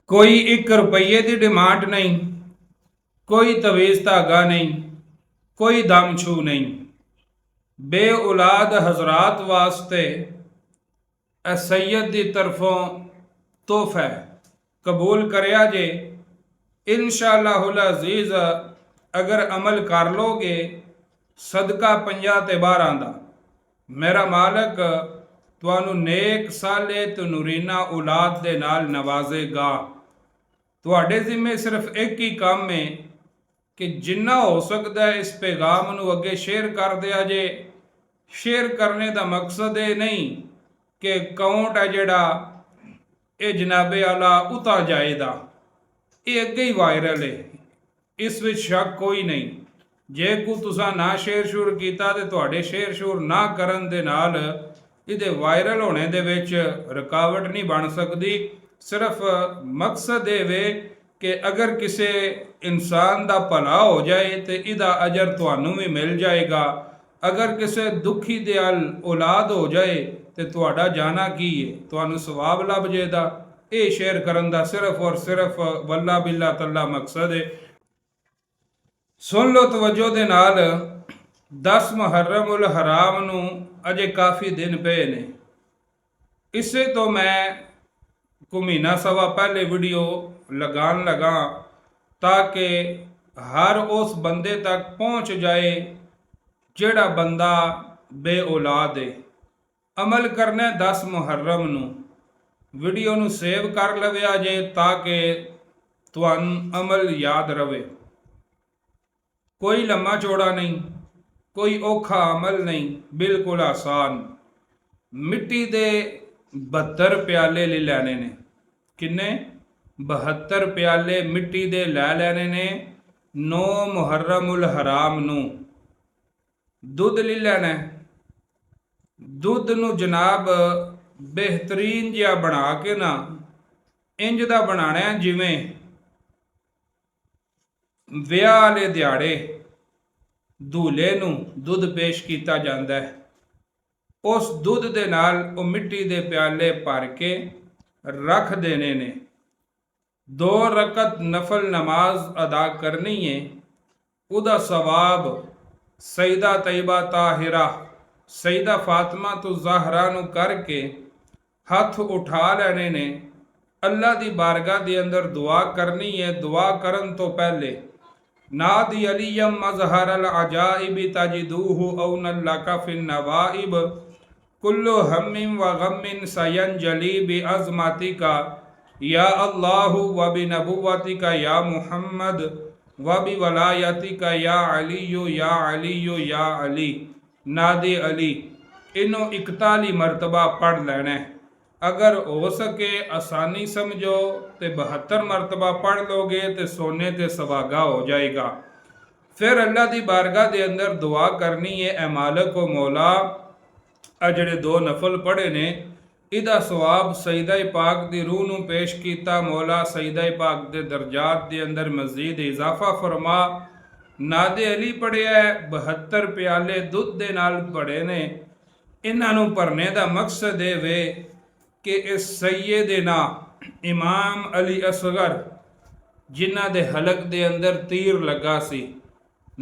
ਕੋਈ 1 ਰੁਪਈਏ ਦੀ ਡਿਮਾਂਡ ਨਹੀਂ, ਕੋਈ ਤਵੀਜ਼ ਧਾਗਾ ਨਹੀਂ, ਕੋਈ ਦਮ ਛੂ ਨਹੀਂ। ਬੇ ਔਲਾਦ ਹਜ਼ਰਾਤ ਵਾਸਤੇ ਇਹ ਸੈयद ਦੀ ਤਰਫੋਂ ਤੋਹਫਾ ਹੈ, ਕਬੂਲ ਕਰਿਆ ਜੇ। इंशाअल्लाहुल अज़ीज़ अगर अमल कर लोगे सदका 50 ते 12 ਦਾ मेरा मालक ਤੁਹਾਨੂੰ नेक साले तो नूरीना औलाद ਦੇ ਨਾਲ ਨਵਾਜ਼ੇਗਾ। ਤੁਹਾਡੇ ਜ਼ਿੰਮੇ ਸਿਰਫ ਇੱਕ ਹੀ ਕੰਮ ਹੈ ਕਿ ਜਿੰਨਾ ਹੋ ਸਕਦਾ ਹੈ ਇਸ ਪੈਗਾਮ ਨੂੰ ਅੱਗੇ ਸ਼ੇਅਰ ਕਰ ਦਿਆ ਜੇ। ਸ਼ੇਅਰ ਕਰਨੇ ਦਾ ਮਕਸਦ ਇਹ ਨਹੀਂ ਕਿ ਅਕਾਊਂਟ ਹੈ ਜਿਹੜਾ ਇਹ ਜਨਾਬੇ ਆਲਾ ਉਤਾ ਜਾਏਦਾ, ਇਹ ਅੱਗੇ ਹੀ ਵਾਇਰਲ ਹੈ, ਇਸ ਵਿੱਚ ਸ਼ੱਕ ਕੋਈ ਨਹੀਂ। ਜੇ ਕੋ ਤੁਸੀਂ ਨਾ ਸ਼ੇਅਰ ਸ਼ੁਰੂ ਕੀਤਾ ਤੇ ਤੁਹਾਡੇ ਸ਼ੇਅਰ ਸ਼ੁਰੂ ਨਾ ਕਰਨ ਦੇ ਨਾਲ ਇਹਦੇ ਵਾਇਰਲ ਹੋਣੇ ਦੇ ਵਿੱਚ ਰੁਕਾਵਟ ਨਹੀਂ ਬਣ ਸਕਦੀ। ਸਿਰਫ ਮਕਸਦ ਇਹ ਵੇ ਕਿ ਅਗਰ ਕਿਸੇ ਇਨਸਾਨ ਦਾ ਭਲਾ ਹੋ ਜਾਏ ਤੇ ਇਹਦਾ ਅਜਰ ਤੁਹਾਨੂੰ ਵੀ ਮਿਲ ਜਾਏਗਾ। ਅਗਰ ਕਿਸੇ ਦੁਖੀ ਦੇ ਔਲਾਦ ਹੋ ਜਾਏ ਤੇ ਤੁਹਾਡਾ ਜਾਣਾ ਕੀ ਹੈ, ਤੁਹਾਨੂੰ ਸਵਾਬ ਲੱਭ ਜਾਏਦਾ। ਇਹ ਸ਼ੇਅਰ ਕਰਨ ਦਾ ਸਿਰਫ ਔਰ ਸਿਰਫ ਵੱਲਾ ਬਿੱਲਾ ਤੱਲਾ ਮਕਸਦ ਹੈ। ਸੁਣ ਲਓ ਤਵੱਜੋ ਦੇ ਨਾਲ। 10 ਮੁਹर्रम ਹਰਾਮ ਨੂੰ ਅਜੇ ਕਾਫੀ ਦਿਨ ਪਏ ਨੇ। ਇਸੇ ਤੋਂ ਮੈਂ ਕੋ ਮਹੀਨਾ ਸਵਾ ਪਹਿਲੇ ਵੀਡੀਓ ਲਗਾਉਣ ਲਗਾ ਤਾਂ ਕਿ ਹਰ ਉਸ ਬੰਦੇ ਤੱਕ ਪਹੁੰਚ ਜਾਏ ਜਿਹੜਾ ਬੰਦਾ ਬੇ ਔਲਾਦ ਹੈ। ਅਮਲ ਕਰਨਾ 10 ਮੁਹर्रम ਨੂੰ। ਵੀਡੀਓ ਨੂੰ ਸੇਵ ਕਰ ਲਵਿਆ ਜੇ ਤਾਂ ਕਿ ਤੁਹਾਨੂੰ ਅਮਲ ਯਾਦ ਰਵੇ। ਕੋਈ ਲੰਮਾ ਚੌੜਾ ਨਹੀਂ, ਕੋਈ ਔਖਾ ਅਮਲ ਨਹੀਂ, ਬਿਲਕੁਲ ਆਸਾਨ। ਮਿੱਟੀ ਦੇ 72 ਪਿਆਲੇ ਲੈ ਲੈਣੇ ਨੇ। ਕਿੰਨੇ? 72 ਪਿਆਲੇ ਮਿੱਟੀ ਦੇ ਲੈ ਲੈਣੇ ਨੇ 9 ਮੁਹर्रम ਹਰਾਮ ਨੂੰ। ਦੁੱਧ ਲੈ ਲੈਣਾ। ਦੁੱਧ ਨੂੰ ਜਨਾਬ बेहतरीन जिहा बना के ना इंज दा बनाना है जिवें विआह वाले दिहाड़े दूल्हे नूं दुध पेश किया जाता है। उस दुध दे नाल वो मिट्टी दे प्याले भर के रख देने ने। 2 रकत नफल नमाज अदा करनी है। उदा सवाब सईदा तैयबा ताहिरा सईदा फातिमा तो ज़हरा नूं करके हथ उठा लेने ने। अल्लाह दी बारगाह दे अंदर दुआ करनी है। दुआ करन तो पहले नादी अलियम मजहर अल अजाइब तजिदूहु औनल लका फिन नवाइब कुल्लु हम्मिन व गम्मिन सयंजली बि अज़मतिका या अल्लाहु व बि नबुव्वतिका या मुहम्मद व बि वलायतिका या अलियु या अलियु या अली। नादी अली इन्हों 41 मरतबा पढ़ लेना है। अगर हो सके आसानी समझो तो 72 मरतबा पढ़ लोगे तो सोने ते सवागा हो जाएगा। फिर अल्लाह की बारगाह के अंदर दुआ करनी है, ए मालिक व मौला आ जिहड़े 2 नफल पढ़े ने इहदा सवाब सईदा पाक की रूह नूं पेश किया। मौला सईदा पाक के दर्जात के अंदर मजीद इजाफा फरमा। नादे अली पढ़िया 72 प्याले दुध दे नाल पढ़े ने। इन्हां नूं भरने का मकसद ये वे कि इस सैयदना इमाम अली असगर जिन्हां दे हलक दे अंदर तीर लगा सी,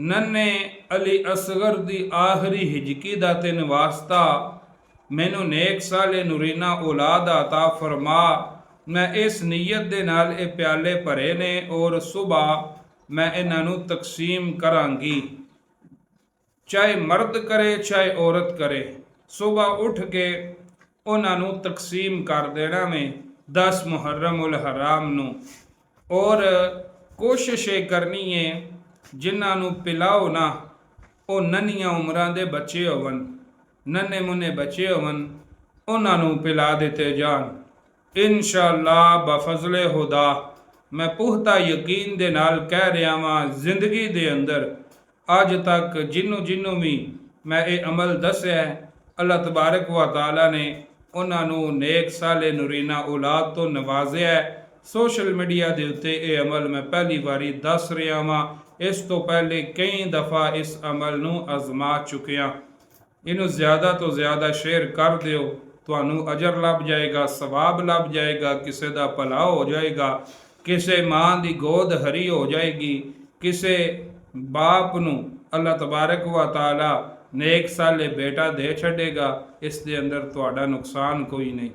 नन्हे अली असगर दी आखिरी हिजकी दा तिन वास्ता मैनू नेक साले नूरीना औलाद अता फरमा। मैं इस नीयत दे नाल ये प्याले भरे ने और सुबह मैं इन्हां नूं तकसीम करांगी, चाहे मर्द करे चाहे औरत करे। सुबह उठ के उन्होंने तकसीम कर देना में 10 मुहर्रम हराम नूं। और कोशिश ये करनी है जिन्होंने पिलाओ ना वो नन्हियां उम्रां दे बच्चे होवन, नन्हे मुन्ने बच्चे होवन, उन्होंने पिला दिते जान। इंशाअल्लाह बफजले खुदा मैं पुख्ता यकीन दे नाल कह रहा वां, जिंदगी दे अंदर अज तक जिन्हों भी मैं ये अमल दस्या है अल्लाह तबारक व तआला ने उन्होंने नेक साले नूरीना औलाद तो नवाजिया है। सोशल मीडिया के उत्ते ये अमल मैं पहली बारी दस रहा वां। इस तो पहले कई दफ़ा इस अमल नूं आजमा चुकिया। इनू ज़्यादा तो ज़्यादा शेयर कर दिओ ਤੁਹਾਨੂੰ ਅਜਰ ਲੱਭ ਜਾਏਗਾ, ਸਵਾਬ ਲੱਭ ਜਾਏਗਾ, ਕਿਸੇ ਦਾ ਭਲਾ ਹੋ ਜਾਏਗਾ, ਕਿਸੇ ਮਾਂ ਦੀ ਗੋਦ ਹਰੀ ਹੋ ਜਾਏਗੀ, ਕਿਸੇ ਬਾਪ ਨੂੰ ਅੱਲਾਹ ਤਬਾਰਕ व ਤਾਲਾ ਨੇਕ ਸਾਲੇ ਬੇਟਾ ਦੇ ਛੱਡੇਗਾ। ਇਸ ਦੇ ਅੰਦਰ ਤੁਹਾਡਾ ਨੁਕਸਾਨ ਕੋਈ ਨਹੀਂ।